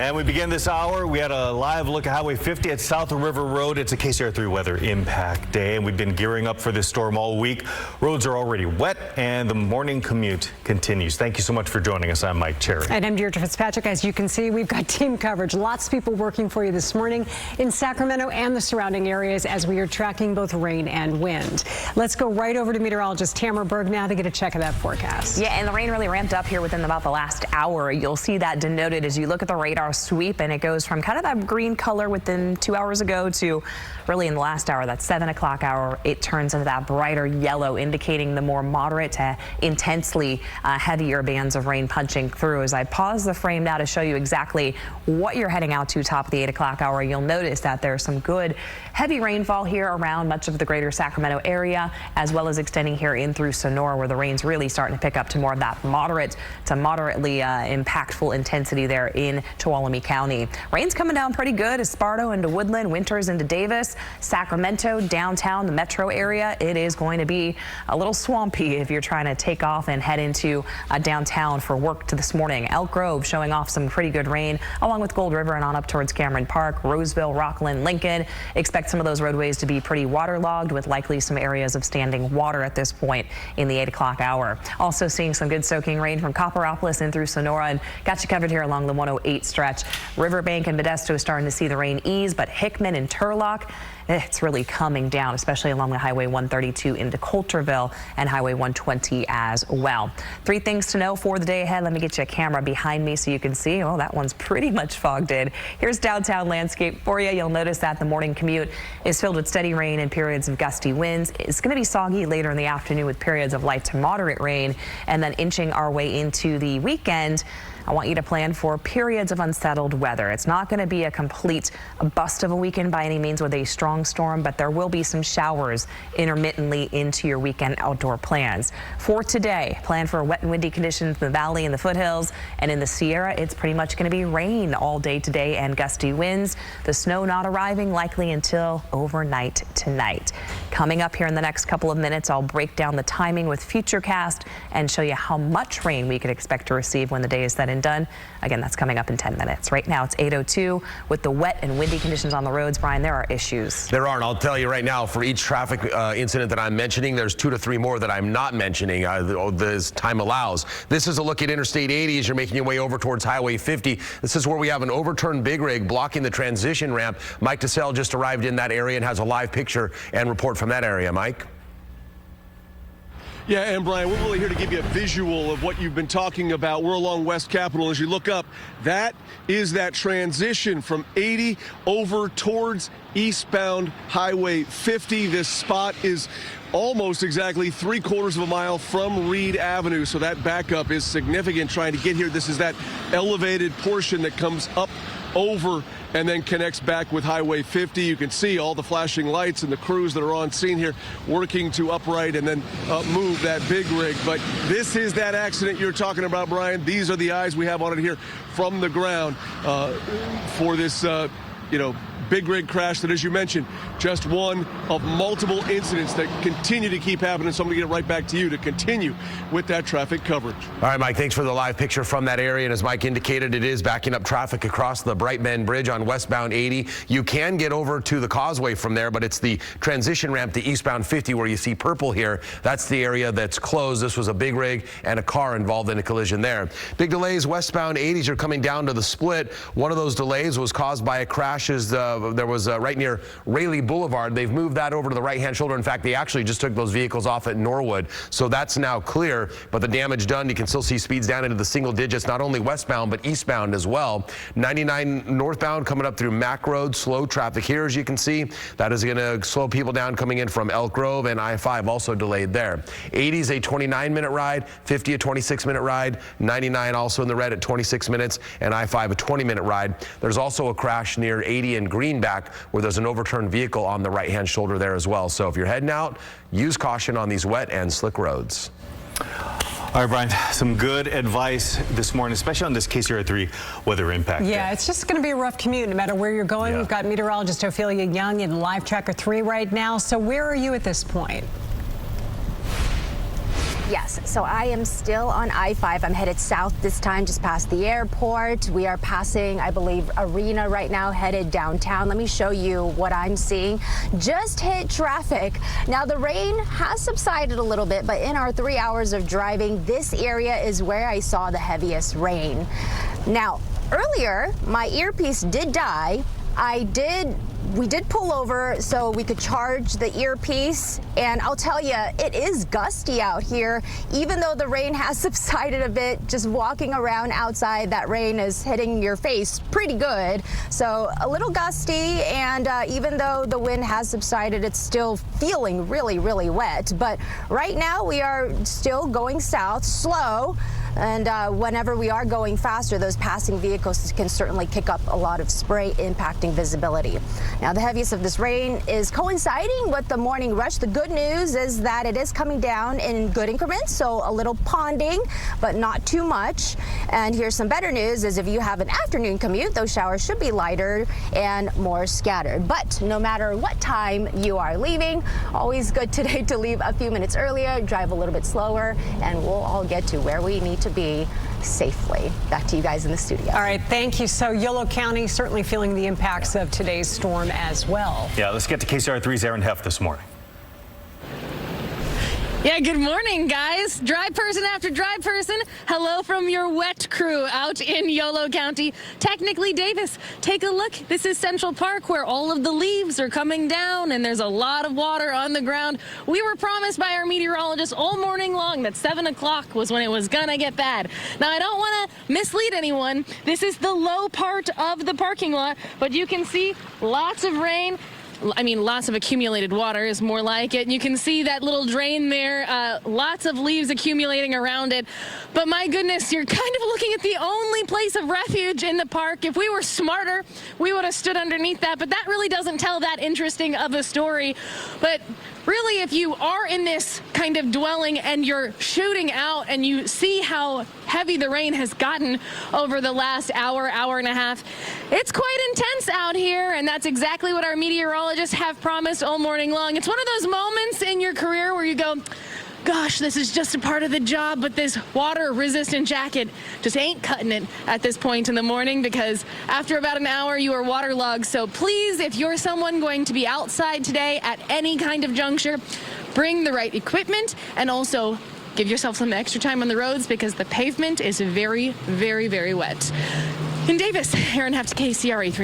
And we begin this hour. We had a live look at Highway 50 at South River Road. It's a KCRA3 weather impact day, and we've been gearing up for this storm all week. Roads are already wet, and the morning commute continues. Thank you so much for joining us. I'm Mike Cherry. And I'm Deirdre Fitzpatrick. As you can see, we've got team coverage. Lots of people working for you this morning in Sacramento and the surrounding areas as we are tracking both rain and wind. Let's go right over to meteorologist Tamara Berg now to get a check of that forecast. Yeah, and the rain really ramped up here within about the last hour. You'll see that denoted as you look at the radar sweep, and it goes from kind of that green color within 2 hours ago to really in the last hour, that 7 o'clock hour, it turns into that brighter yellow, indicating the more moderate to intensely heavier bands of rain punching through. As I pause the frame now to show you exactly what you're heading out to top of the 8 o'clock hour, you'll notice that there's some good heavy rainfall here around much of the greater Sacramento area, as well as extending here in through Sonora, where the rain's really starting to pick up to more of that moderate to moderately impactful intensity there in Tuolumne County. Rain's coming down pretty good. Esparto into Woodland, Winters into Davis, Sacramento, downtown, the metro area. It is going to be a little swampy if you're trying to take off and head into downtown for work this morning. Elk Grove showing off some pretty good rain, along with Gold River and on up towards Cameron Park, Roseville, Rockland, Lincoln. Expect some of those roadways to be pretty waterlogged, with likely some areas of standing water at this point in the 8 o'clock hour. Also seeing some good soaking rain from Copperopolis in through Sonora, and got you covered here along the 108 stretch. Riverbank and Modesto is starting to see the rain ease, but Hickman and Turlock, it's really coming down, especially along the Highway 132 into Coulterville and Highway 120 as well. 3 things to know for the day ahead. Let me get you a camera behind me so you can see. Oh, that one's pretty much fogged in. Here's downtown landscape for you. You'll notice that the morning commute is filled with steady rain and periods of gusty winds. It's going to be soggy later in the afternoon with periods of light to moderate rain, and then inching our way into the weekend. I want you to plan for periods of unsettled weather. It's not going to be a complete bust of a weekend by any means with a strong storm, but there will be some showers intermittently into your weekend outdoor plans. For today, plan for wet and windy conditions in the valley and the foothills, and in the Sierra, it's pretty much going to be rain all day today and gusty winds. The snow not arriving likely until overnight tonight. Coming up here in the next couple of minutes, I'll break down the timing with Futurecast and show you how much rain we could expect to receive when the day is set and done. Again, that's coming up in 10 minutes. Right now, it's 8:02 with the wet and windy conditions on the roads. Brian, there are issues. There are, and I'll tell you right now, for each traffic incident that I'm mentioning, there's 2 to 3 more that I'm not mentioning as time allows. This is a look at Interstate 80 as you're making your way over towards Highway 50. This is where we have an overturned big rig blocking the transition ramp. Mike DeSalle just arrived in that area and has a live picture and report from that area. Mike? Yeah, and Brian, we're really here to give you a visual of what you've been talking about. We're along West Capitol. As you look up, that is that transition from 80 over towards eastbound Highway 50. This spot is almost exactly 3/4 of a mile from Reed Avenue, so that backup is significant trying to get here. This is that elevated portion that comes up over and then connects back with Highway 50. You can see all the flashing lights and the crews that are on scene here working to upright and then move that big rig. But this is that accident you're talking about, Brian. These are the eyes we have on it here from the ground for this, big rig crash that, as you mentioned, just one of multiple incidents that continue to keep happening. So I'm going to get it right back to you to continue with that traffic coverage. All right, Mike, thanks for the live picture from that area. And as Mike indicated, it is backing up traffic across the Bright Bend Bridge on westbound 80. You can get over to the causeway from there, but it's the transition ramp to eastbound 50 where you see purple here. That's the area that's closed. This was a big rig and a car involved in a collision there. Big delays westbound 80s are coming down to the split. One of those delays was caused by a crash there was right near Raleigh Boulevard. They've moved that over to the right-hand shoulder. In fact, they actually just took those vehicles off at Norwood, so that's now clear. But the damage done, you can still see speeds down into the single digits, not only westbound, but eastbound as well. 99 northbound coming up through Mack Road, slow traffic here, as you can see. That is going to slow people down coming in from Elk Grove, and I-5 also delayed there. 80 is a 29-minute ride, 50 a 26-minute ride, 99 also in the red at 26 minutes, and I-5 a 20-minute ride. There's also a crash near 80 and Greenback where there's an overturned vehicle on the right-hand shoulder there as well. So if you're heading out, use caution on these wet and slick roads. All right, Brian, some good advice this morning, especially on this KCRA3 weather impact. Yeah, it's just going to be a rough commute no matter where you're going. We've got meteorologist Ophelia Young in Live Tracker 3 right now. So where are you at this point? Yes, so I am still on I-5. I'm headed south this time, just past the airport. We are passing, I believe, Arena right now, headed downtown. Let me show you what I'm seeing. Just hit traffic. Now, the rain has subsided a little bit, but in our 3 hours of driving, this area is where I saw the heaviest rain. Now, earlier, my earpiece did die. We did pull over so we could charge the earpiece, and I'll tell you, it is gusty out here. Even though the rain has subsided a bit, just walking around outside, that rain is hitting your face pretty good. So a little gusty, and even though the wind has subsided, it's still feeling really, really wet. But right now we are still going south, slow. And whenever we are going faster, those passing vehicles can certainly kick up a lot of spray, impacting visibility. Now, the heaviest of this rain is coinciding with the morning rush. The good news is that it is coming down in good increments, so a little ponding, but not too much. And here's some better news, is if you have an afternoon commute, those showers should be lighter and more scattered. But no matter what time you are leaving, always good today to leave a few minutes earlier, drive a little bit slower, and we'll all get to where we need to be safely. Back to you guys in the studio. All right, thank you. So Yolo County certainly feeling the impacts of today's storm as well. Yeah, let's get to KCR3's Aaron Heff this morning. Yeah, good morning, guys. Dry person after dry person. Hello from your wet crew out in Yolo County. Technically, Davis, take a look. This is Central Park, where all of the leaves are coming down and there's a lot of water on the ground. We were promised by our meteorologist all morning long that 7 o'clock was when it was gonna get bad. Now, I don't want to mislead anyone. This is the low part of the parking lot, but you can see lots of rain. I mean, lots of accumulated water is more like it. And you can see that little drain there, lots of leaves accumulating around it. But my goodness, you're kind of looking at the only place of refuge in the park. If we were smarter, we would have stood underneath that. But that really doesn't tell that interesting of a story. But really, if you are in this kind of dwelling and you're shooting out and you see how heavy the rain has gotten over the last hour and a half, it's quite intense out here, and that's exactly what our meteorologists have promised all morning long. It's one of those moments in your career where you go, gosh, this is just a part of the job, but this water-resistant jacket just ain't cutting it at this point in the morning, because after about an hour, you are waterlogged. So please, if you're someone going to be outside today at any kind of juncture, bring the right equipment, and also give yourself some extra time on the roads, because the pavement is very, very, very wet. In Davis, Aaron Heff, KCRA 3.